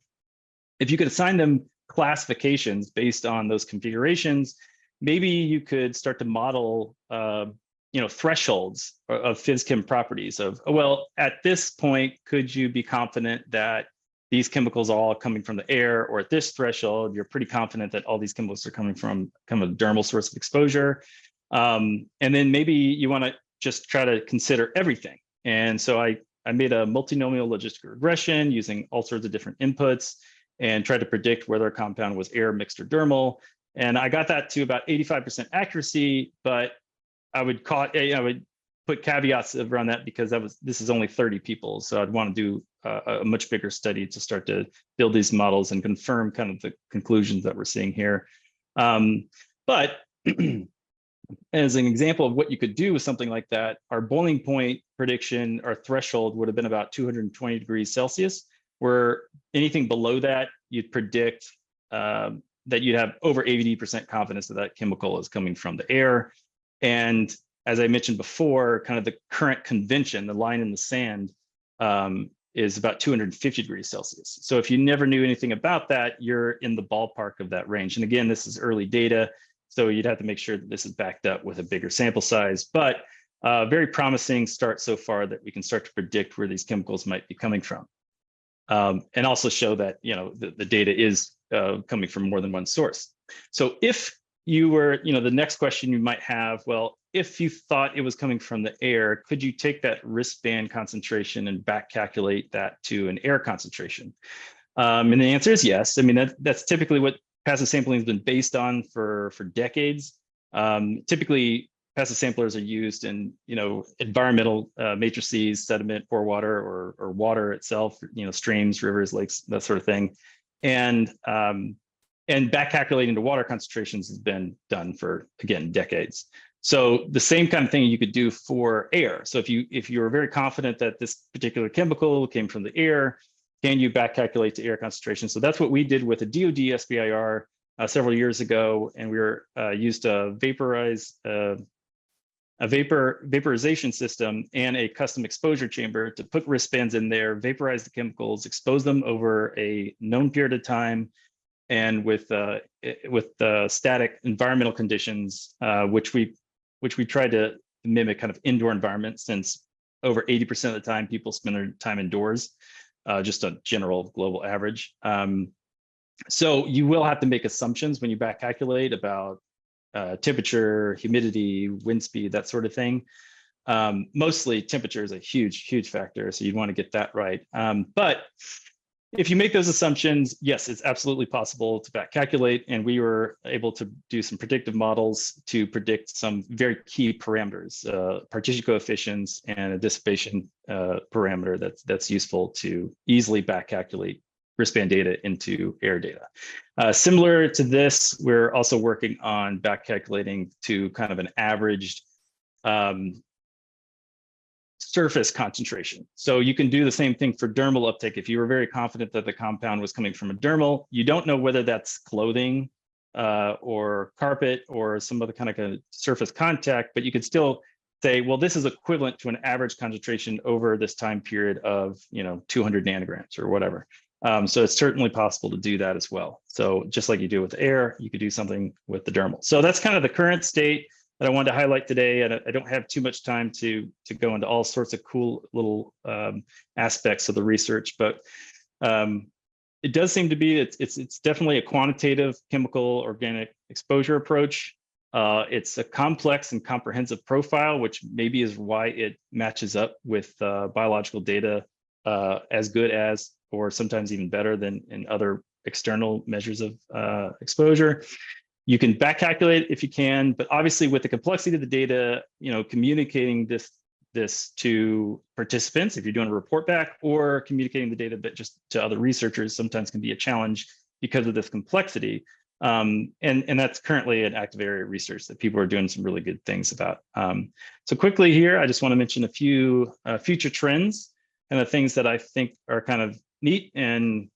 If you could assign them classifications based on those configurations, maybe you could start to model, thresholds of phys-chem properties of, well, at this point, could you be confident that these chemicals are all coming from the air, or at this threshold, you're pretty confident that all these chemicals are coming from kind of a dermal source of exposure. And then maybe you want to just try to consider everything. And so I made a multinomial logistic regression using all sorts of different inputs and tried to predict whether a compound was air, mixed, or dermal. And I got that to about 85% accuracy, but I would put caveats around that because this is only 30 people. So I'd want to do a much bigger study to start to build these models and confirm kind of the conclusions that we're seeing here. But as an example of what you could do with something like that, our boiling point prediction, our threshold would have been about 220 degrees Celsius, where anything below that, you'd predict that you'd have over 80% confidence that that chemical is coming from the air. And as I mentioned before, kind of the current convention, the line in the sand, is about 250 degrees Celsius. So if you never knew anything about that, you're in the ballpark of that range. And again, this is early data, so you'd have to make sure that this is backed up with a bigger sample size, but very promising start so far that we can start to predict where these chemicals might be coming from. And also show that, the data is coming from more than one source. So if you were, the next question you might have, well, if you thought it was coming from the air, could you take that wristband concentration and back calculate that to an air concentration? And the answer is yes. I mean, that's typically what passive sampling has been based on for decades. Typically, passive samplers are used in, environmental matrices, sediment, pore water, or water itself, streams, rivers, lakes, that sort of thing. And back calculating to water concentrations has been done for, again, decades. So the same kind of thing you could do for air. So if you were very confident that this particular chemical came from the air, can you back calculate to air concentration? So that's what we did with a DoD SBIR several years ago, and we used a vaporization system and a custom exposure chamber to put wristbands in there, vaporize the chemicals, expose them over a known period of time, and with static environmental conditions, which we tried to mimic kind of indoor environment, since over 80% of the time people spend their time indoors, just a general global average. So you will have to make assumptions when you back calculate about temperature, humidity, wind speed, that sort of thing. Mostly temperature is a huge factor, so you'd want to get that right. But if you make those assumptions, yes, it's absolutely possible to back calculate, and we were able to do some predictive models to predict some very key parameters, partition coefficients, and a dissipation parameter that's useful to easily back calculate wristband data into air data. Similar to this, we're also working on back calculating to kind of an averaged surface concentration. So you can do the same thing for dermal uptake. If you were very confident that the compound was coming from a dermal, you don't know whether that's clothing or carpet or some other kind of surface contact, but you could still say, well, this is equivalent to an average concentration over this time period of 200 nanograms or whatever. So it's certainly possible to do that as well. So just like you do with air, you could do something with the dermal. So that's kind of the current state that I wanted to highlight today. And I don't have too much time to go into all sorts of cool little aspects of the research, but it does seem to be, it's definitely a quantitative chemical organic exposure approach. It's a complex and comprehensive profile, which maybe is why it matches up with biological data as good as, or sometimes even better than in other external measures of exposure. You can back calculate if you can, but obviously with the complexity of the data, communicating this to participants, if you're doing a report back, or communicating the data but just to other researchers, sometimes can be a challenge because of this complexity. And that's currently an active area of research that people are doing some really good things about. So quickly here, I just want to mention a few future trends and the things that I think are kind of neat and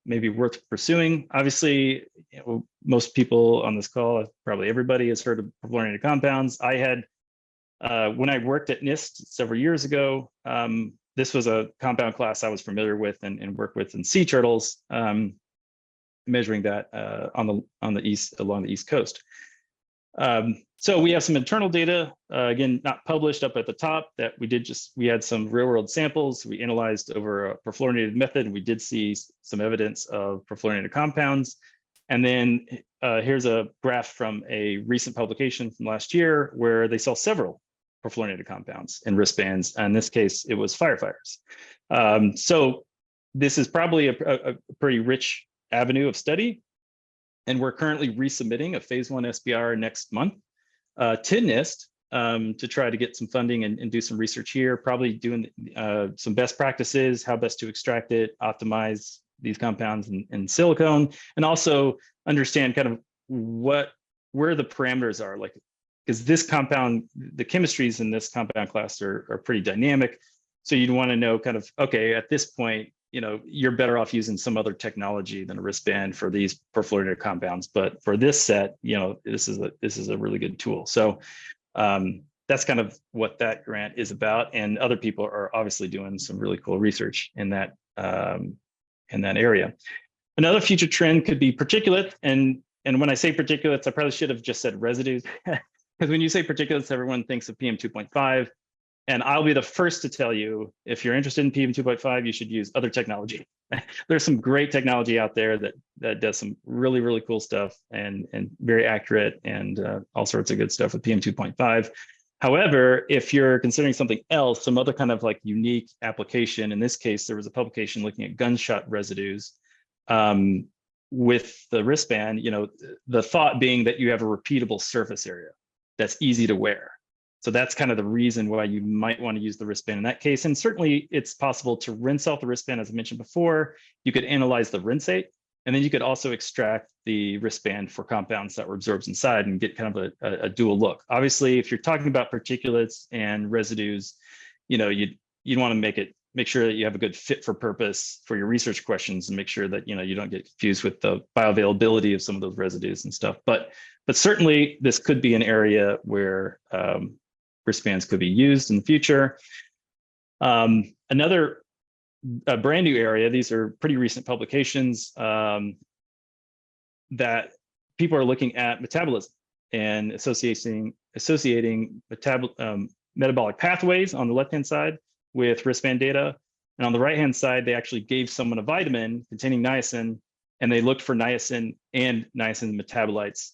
maybe worth pursuing. Obviously, most people on this call, probably everybody, has heard of perfluorinated compounds. I had, when I worked at NIST several years ago, this was a compound class I was familiar with and worked with in sea turtles, measuring that along the East Coast. So we have some internal data, again, not published, up at the top, that we had some real world samples. We analyzed over a perfluorinated method, and we did see some evidence of perfluorinated compounds. And then here's a graph from a recent publication from last year where they saw several perfluorinated compounds in wristbands. In this case, it was firefighters. So this is probably a pretty rich avenue of study. And we're currently resubmitting a phase 1 SBR next month to NIST to try to get some funding and do some research here, probably doing some best practices, how best to extract it, optimize these compounds in silicone, and also understand kind of where the parameters are, like, because this compound, the chemistries in this compound class are pretty dynamic. So you'd want to know kind of, okay, at this point, you're better off using some other technology than a wristband for these perfluorinated compounds. But for this set, this is a really good tool. So that's kind of what that grant is about. And other people are obviously doing some really cool research in that area. Another future trend could be particulate. And when I say particulates, I probably should have just said residues, because when you say particulates, everyone thinks of PM 2.5. And I'll be the first to tell you, if you're interested in PM 2.5, you should use other technology. There's some great technology out there that does some really, really cool stuff and very accurate and all sorts of good stuff with PM 2.5. However, if you're considering something else, some other kind of like unique application, in this case, there was a publication looking at gunshot residues with the wristband, the thought being that you have a repeatable surface area that's easy to wear. So that's kind of the reason why you might want to use the wristband in that case. And certainly it's possible to rinse off the wristband, as I mentioned before. You could analyze the rinsate, and then you could also extract the wristband for compounds that were absorbed inside and get kind of a dual look. Obviously, if you're talking about particulates and residues, you know, you'd want to make sure that you have a good fit for purpose for your research questions, and make sure that, you know, you don't get confused with the bioavailability of some of those residues and stuff. But certainly this could be an area where wristbands could be used in the future. Another brand new area, these are pretty recent publications, that people are looking at metabolism and associating metabolic pathways on the left-hand side with wristband data. And on the right-hand side, they actually gave someone a vitamin containing niacin, and they looked for niacin and niacin metabolites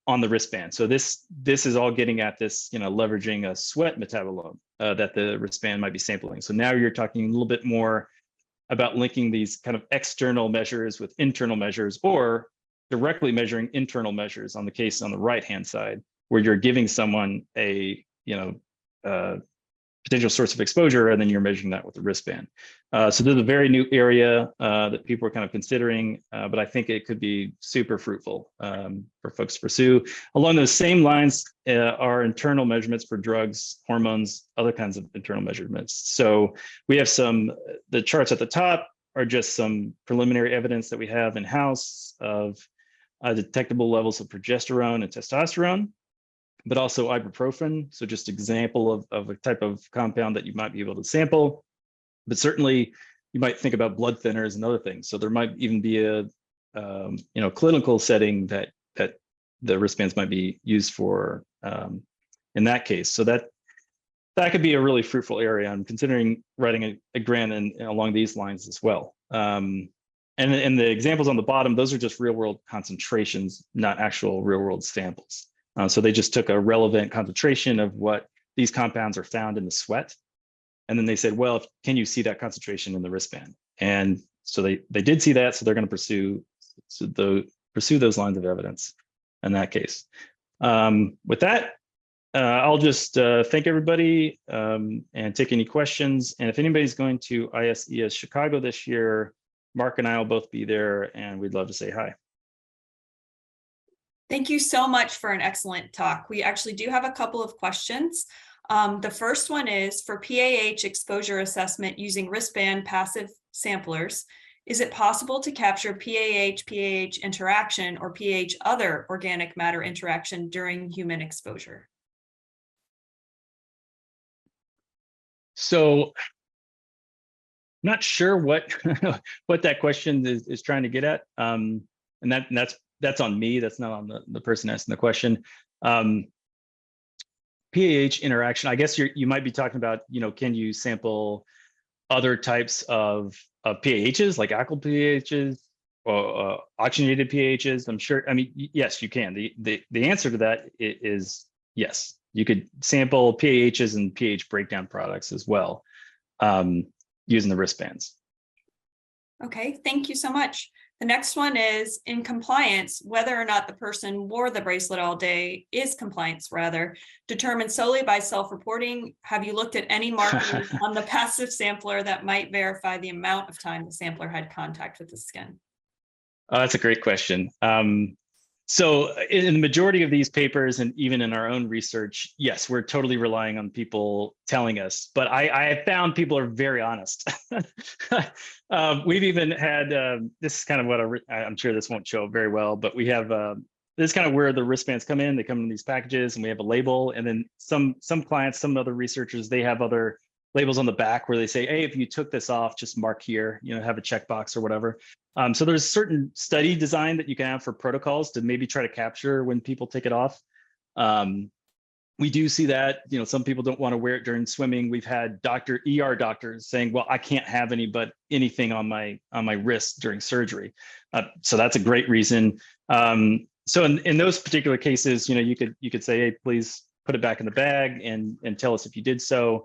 on the wristband. So this is all getting at this, you know, leveraging a sweat metabolome that the wristband might be sampling. So now you're talking a little bit more about linking these kind of external measures with internal measures, or directly measuring internal measures on the case on the right-hand side, where you're giving someone a, you know, potential source of exposure, and then you're measuring that with the wristband. So this is a very new area that people are kind of considering, but I think it could be super fruitful for folks to pursue. Along those same lines are internal measurements for drugs, hormones, other kinds of internal measurements. So we have the charts at the top are just some preliminary evidence that we have in-house of detectable levels of progesterone and testosterone, but also ibuprofen. So just example of a type of compound that you might be able to sample. But certainly you might think about blood thinners and other things. So there might even be a clinical setting that the wristbands might be used for in that case. So that could be a really fruitful area. I'm considering writing a grant along these lines as well. And the examples on the bottom, those are just real world concentrations, not actual real world samples. So they just took a relevant concentration of what these compounds are found in the sweat. And then they said, well, can you see that concentration in the wristband? And so they did see that. So they're going to pursue those lines of evidence in that case. With that, I'll just thank everybody and take any questions. And if anybody's going to ISES Chicago this year, Mark and I will both be there, and we'd love to say hi. Thank you so much for an excellent talk. We actually do have a couple of questions. The first one is, for PAH exposure assessment using wristband passive samplers, is it possible to capture PAH interaction or pH other organic matter interaction during human exposure? So I'm not sure what what that question is trying to get at. And that's on me. That's not on the person asking the question. pH interaction, I guess you might be talking about, you know, can you sample other types of pHs, like alkyl pHs or oxygenated pHs? I'm sure, I mean, yes, you can. The answer to that is yes. You could sample pHs and pH breakdown products as well using the wristbands. Okay, thank you so much. The next one is, in compliance, whether or not the person wore the bracelet all day is compliance, rather, determined solely by self-reporting. Have you looked at any markers on the passive sampler that might verify the amount of time the sampler had contact with the skin? That's a great question. So in the majority of these papers, and even in our own research, yes, we're totally relying on people telling us, but I have found people are very honest. We've even had, this is kind of what I'm sure this won't show very well, but we have, this is kind of where the wristbands come in. They come in these packages and we have a label, and then some clients, some other researchers, they have other labels on the back where they say, hey, if you took this off, just mark here, you know, have a checkbox or whatever. So there's certain study design that you can have for protocols to maybe try to capture when people take it off. We do see that, you know, some people don't want to wear it during swimming. We've had ER doctors saying, well, I can't have anything on my wrist during surgery. So that's a great reason. So in those particular cases, you know, you could say, hey, please put it back in the bag and tell us if you did so.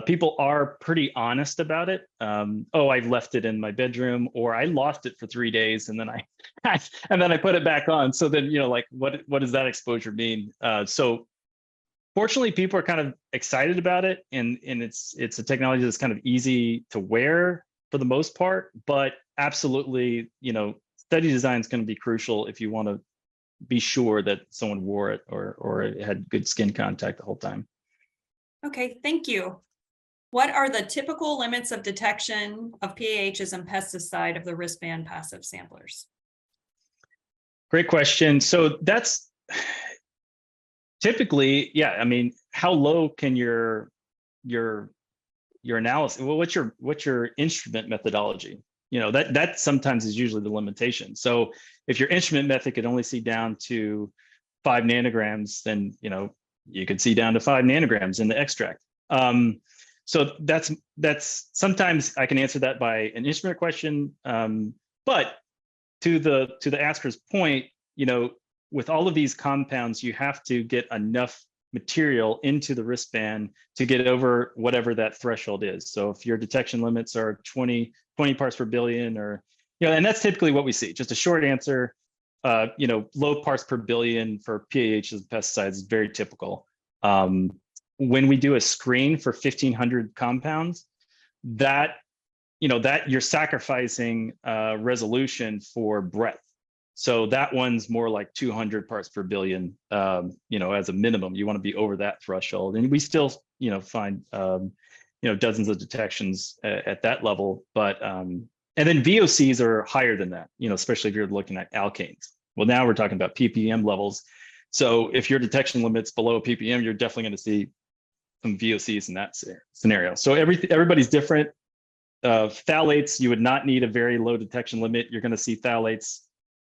People are pretty honest about it. Oh, I left it in my bedroom, or I lost it for 3 days, and then I put it back on. So then, like, what does that exposure mean? So fortunately, people are kind of excited about it, and it's a technology that's kind of easy to wear for the most part. But absolutely, study design is going to be crucial if you want to be sure that someone wore it or it had good skin contact the whole time. Okay, thank you. What are the typical limits of detection of PAHs and pesticide of the wristband passive samplers? Great question. So that's typically, yeah. I mean, how low can your analysis? Well, what's your instrument methodology? That sometimes is usually the limitation. So if your instrument method could only see down to 5 nanograms, then you could see down to 5 nanograms in the extract. So that's sometimes I can answer that by an instrument question. But to the asker's point, with all of these compounds, you have to get enough material into the wristband to get over whatever that threshold is. So if your detection limits are 20 parts per billion, or and that's typically what we see. Just a short answer, low parts per billion for PAHs and pesticides is very typical. When we do a screen for 1,500 compounds, that you're sacrificing resolution for breadth. So that one's more like 200 parts per billion, as a minimum. You want to be over that threshold, and we still, find, dozens of detections at that level. But and then VOCs are higher than that, especially if you're looking at alkanes. Well, now we're talking about ppm levels. So if your detection limit's below ppm, you're definitely going to see some VOCs in that scenario. So everybody's different. Phthalates, you would not need a very low detection limit. You're going to see phthalates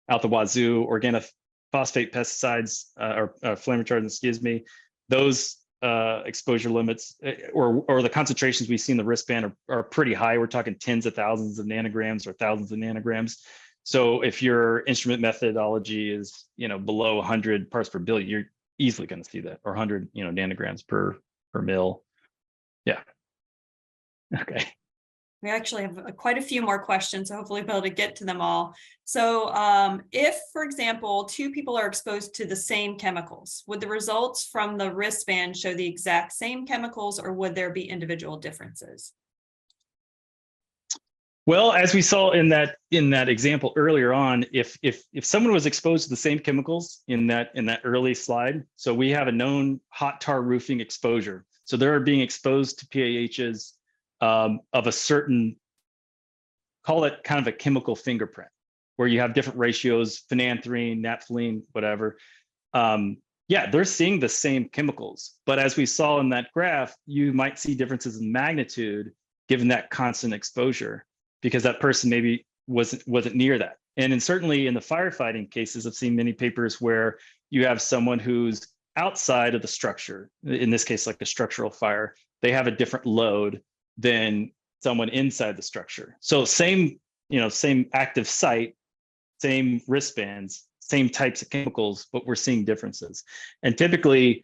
out the wazoo. Organophosphate pesticides or flame retardants, excuse me, those exposure limits or the concentrations we see in the wristband are pretty high. We're talking tens of thousands of nanograms or thousands of nanograms. So if your instrument methodology is below 100 parts per billion, you're easily going to see that, or 100 nanograms per mil. Yeah. Okay. We actually have quite a few more questions, so hopefully we'll be able to get to them all. So if, for example, 2 people are exposed to the same chemicals, would the results from the wristband show the exact same chemicals, or would there be individual differences? Well, as we saw in that example earlier on, if someone was exposed to the same chemicals in that early slide, so we have a known hot tar roofing exposure. So they're being exposed to PAHs of a certain, call it kind of a chemical fingerprint, where you have different ratios, phenanthrene, naphthalene, whatever. Yeah, they're seeing the same chemicals, but as we saw in that graph, you might see differences in magnitude given that constant exposure, because that person maybe wasn't near that. And certainly in the firefighting cases, I've seen many papers where you have someone who's outside of the structure, in this case, like a structural fire, they have a different load than someone inside the structure. So same active site, same wristbands, same types of chemicals, but we're seeing differences. And typically,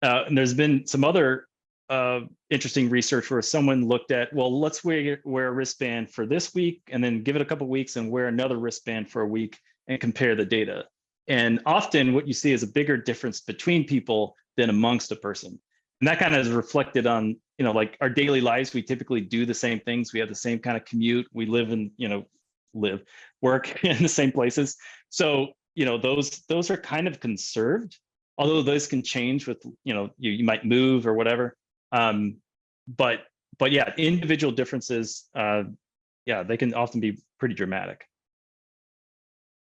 and there's been some other interesting research where someone looked at, well, let's wear a wristband for this week, and then give it a couple of weeks and wear another wristband for a week and compare the data. And often what you see is a bigger difference between people than amongst a person. And that kind of is reflected on, like our daily lives. We typically do the same things. We have the same kind of commute. We live and, work in the same places. So, those are kind of conserved, although those can change with, you might move or whatever. But yeah, individual differences, they can often be pretty dramatic.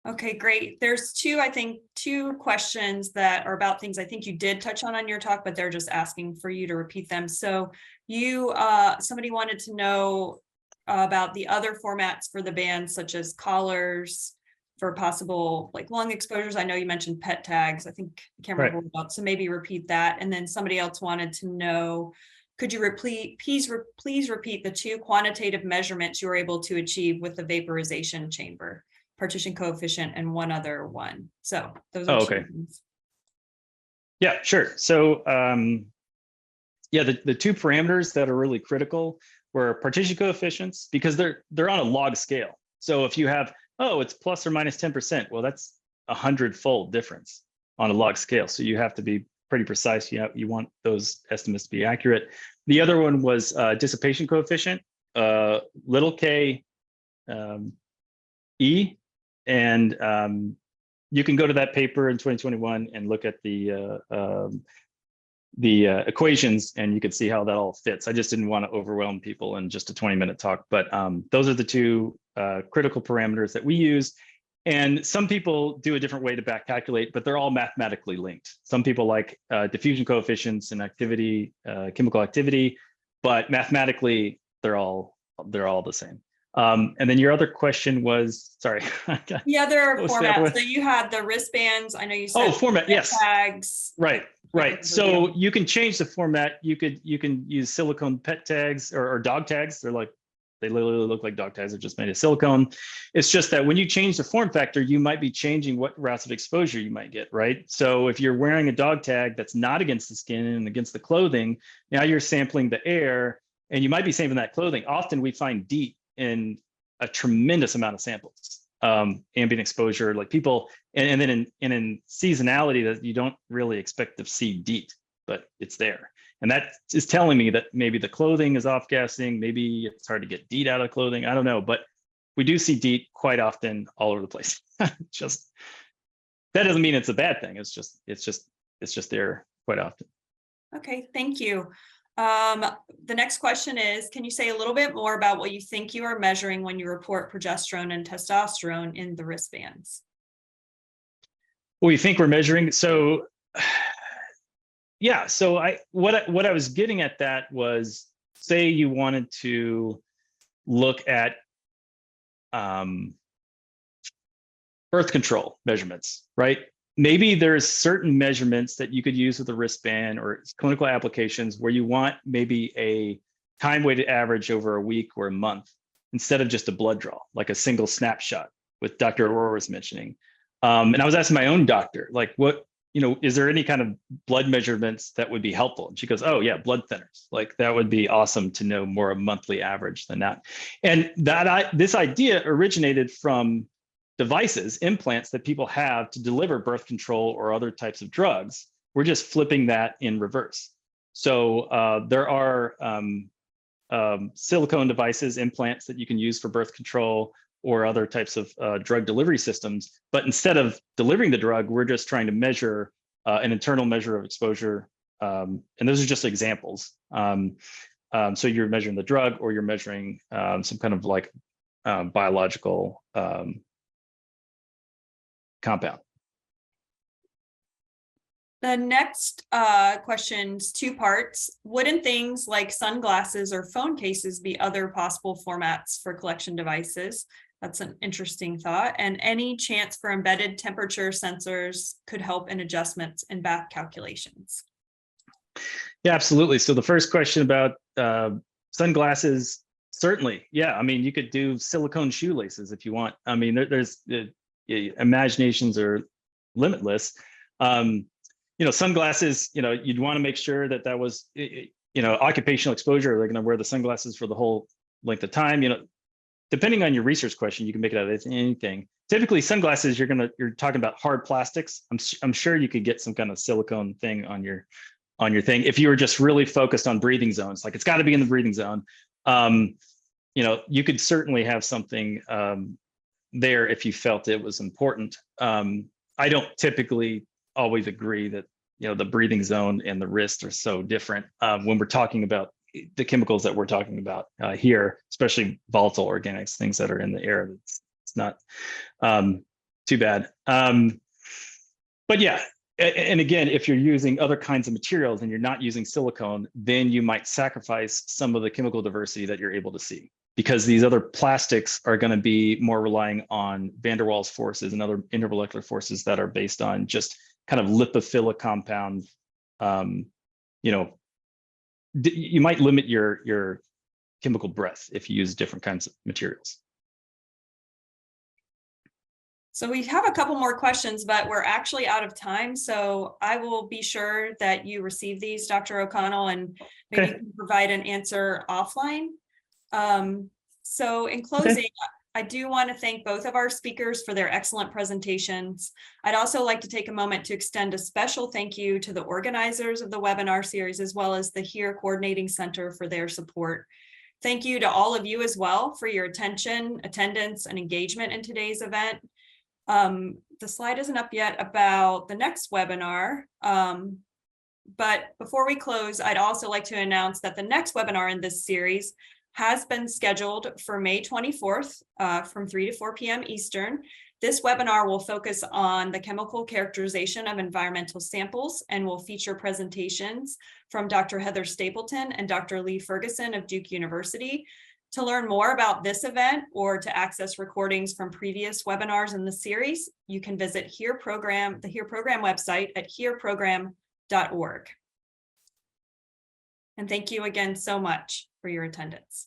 Okay, great. There's two questions that are about things I think you did touch on your talk, but they're just asking for you to repeat them. So somebody wanted to know about the other formats for the band, such as collars for possible like lung exposures. I know you mentioned PET tags. I can't remember what about, so maybe repeat that. And then somebody else wanted to know, could you please repeat the 2 quantitative measurements you were able to achieve with the vaporization chamber, partition coefficient, and one other one. So those are okay. things. Yeah, sure. So Yeah, the two parameters that are really critical were partition coefficients, because they're on a log scale. So if you have, oh, it's plus or minus 10%, well, that's 100-fold difference on a log scale. So you have to be pretty precise. You want those estimates to be accurate. The other one was dissipation coefficient, little k E, and you can go to that paper in 2021 and look at the equations, and you can see how that all fits. I just didn't want to overwhelm people in just a 20-minute talk, but those are the two critical parameters that we use. And some people do a different way to back calculate, but they're all mathematically linked. Some people like diffusion coefficients and activity, chemical activity, but mathematically they're all the same. And then your other question was, sorry. The other What was the other formats. one? So you had the wristbands. I know you said format, yes. tags. Right. So you can change the format. You can use silicone pet tags or dog tags. They literally look like dog tags. They're just made of silicone. It's just that when you change the form factor, you might be changing what routes of exposure you might get, right? So if you're wearing a dog tag that's not against the skin and against the clothing, now you're sampling the air, and you might be sampling that clothing. Often we find DEET in a tremendous amount of samples, ambient exposure, like people, and then in seasonality that you don't really expect to see DEET, but it's there. And that is telling me that maybe the clothing is off-gassing, maybe it's hard to get DEET out of clothing, I don't know, but we do see DEET quite often all over the place. Just, that doesn't mean it's a bad thing, it's just there quite often. Okay, thank you. The next question is, can you say a little bit more about what you think you are measuring when you report progesterone and testosterone in the wristbands? What you think we're measuring? So, yeah. So what I was getting at that was, say you wanted to look at birth control measurements, right? Maybe there's certain measurements that you could use with a wristband or clinical applications where you want maybe a time-weighted average over a week or a month instead of just a blood draw, like a single snapshot, with Dr. Aurora was mentioning. And I was asking my own doctor, like, is there any kind of blood measurements that would be helpful? And she goes, oh yeah, blood thinners. Like that would be awesome to know more a monthly average than that. And this idea originated from devices, implants that people have to deliver birth control or other types of drugs. We're just flipping that in reverse. So there are silicone devices, implants that you can use for birth control or other types of drug delivery systems. But instead of delivering the drug, we're just trying to measure an internal measure of exposure. And those are just examples. So you're measuring the drug, or you're measuring some kind of like biological compound. The next question's two parts. Wouldn't things like sunglasses or phone cases be other possible formats for collection devices? That's an interesting thought. And any chance for embedded temperature sensors could help in adjustments in bath calculations? Yeah, absolutely. So the first question about sunglasses, certainly. Yeah, I mean, you could do silicone shoelaces if you want. I mean, there's imaginations are limitless. Sunglasses, you'd want to make sure that was, occupational exposure. They're going to wear the sunglasses for the whole length of time. Depending on your research question, you can make it out of anything. Typically, sunglasses, you're talking about hard plastics. I'm sure you could get some kind of silicone thing on your thing if you were just really focused on breathing zones. Like it's got to be in the breathing zone. You could certainly have something there if you felt it was important. I don't typically always agree that the breathing zone and the wrist are so different when we're talking about the chemicals that we're talking about here, especially volatile organics, things that are in the air. It's not too bad. But yeah, and again, if you're using other kinds of materials and you're not using silicone, then you might sacrifice some of the chemical diversity that you're able to see, because these other plastics are going to be more relying on van der Waals forces and other intermolecular forces that are based on just kind of lipophilic compound. You might limit your chemical breadth if you use different kinds of materials. So we have a couple more questions, but we're actually out of time. So I will be sure that you receive these, Dr. O'Connell, and maybe Okay. you can provide an answer offline. So in closing, I do want to thank both of our speakers for their excellent presentations. I'd also like to take a moment to extend a special thank you to the organizers of the webinar series, as well as the HEAR Coordinating Center for their support. Thank you to all of you as well for your attention, attendance, and engagement in today's event. The slide isn't up yet about the next webinar. But before we close, I'd also like to announce that the next webinar in this series has been scheduled for May 24th from 3 to 4 p.m. Eastern. This webinar will focus on the chemical characterization of environmental samples and will feature presentations from Dr. Heather Stapleton and Dr. Lee Ferguson of Duke University. To learn more about this event or to access recordings from previous webinars in the series, you can visit the HEAR program website at hearprogram.org. And thank you again so much for your attendance.